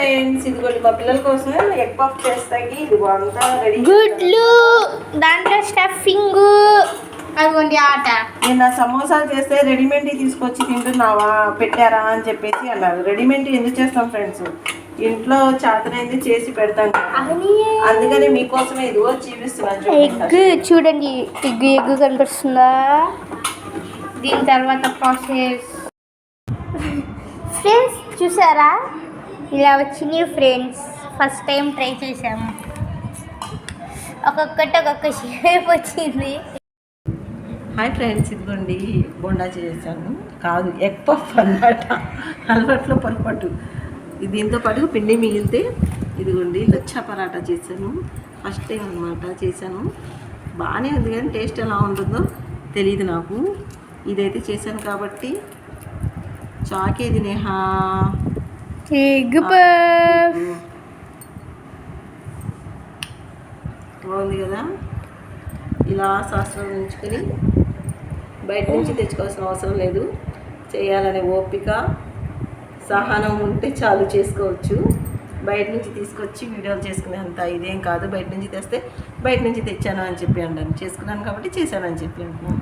Friends ఇదిగోండి మా పిల్లల కోసం ఎగ్ పఫ్ చేస్తాకి ఇది అంతా రెడీ. గుడ్లు దాంట్లో స్టఫింగ్ అదిగోండి ఆట. నేను సమోసాలు చేస్తే రెడీమేడ్ తీసుకొచ్చి తింటున్నావా పెట్టారా అని చెప్పేసి అన్నారు. రెడీమేడ్ ఎందుకు చేస్తాం ఫ్రెండ్స్, ఇంట్లో చేతనైంది చేసి పెడతాం. అందుకని మీకోసమే ఇదిగో చూపిస్తున్నాను. ఎగ్ చూడండి, ఎగ్ కనిపిస్తుందా. దీని తర్వాత ప్రాసెస్ ఫ్రెండ్స్ చూసారా, ఇలా వచ్చినాయి ఫ్రెండ్స్. ఫస్ట్ టైం ట్రై చేసాము, ఒక్కొక్క షేప్ వచ్చింది. హాయ్ ఫ్రెండ్స్, ఇదిగోండి బోండా చేసాను, కాదు ఎగ్ పఫ్ అన్నమాట. అలవాట్లో పొరపాటు. దీంతో పాటు పిండి మిగిలితే ఇదిగోండి లచ్చా పరాటా చేశాను. ఫస్ట్ టైం అనమాట చేశాను. బాగానే ఉంది కానీ టేస్ట్ ఎలా ఉంటుందో తెలియదు నాకు. ఇదైతే చేశాను కాబట్టి చాకేది నేహా ఎగ్ పఫ్ బాగుంది కదా. ఇలా సాస్లో ఉంచుకొని బయట నుంచి తెచ్చుకోవాల్సిన అవసరం లేదు. చేయాలనే ఓపిక సహనం ఉంటే చాలు, చేసుకోవచ్చు. బయట నుంచి తీసుకొచ్చి వీడియోలు చేసుకునే అంత ఇదేం కాదు. బయట నుంచి తెస్తే బయట నుంచి తెచ్చాను అని చెప్పి అంటాను, చేసుకున్నాను కాబట్టి చేశాను అని చెప్పి అంటున్నాను.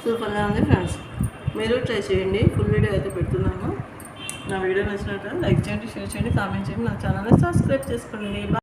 సూపర్గా ఉంది ఫ్రెండ్స్, మీరు ట్రై చేయండి. ఫుల్ వీడియో అయితే పెడుతున్నాను. నా వీడియో నచ్చినట్టు లైక్ చేయండి, షేర్ చేయండి, కామెంట్ చేయండి. నా ఛానల్ని సబ్స్క్రైబ్ చేసుకోండి.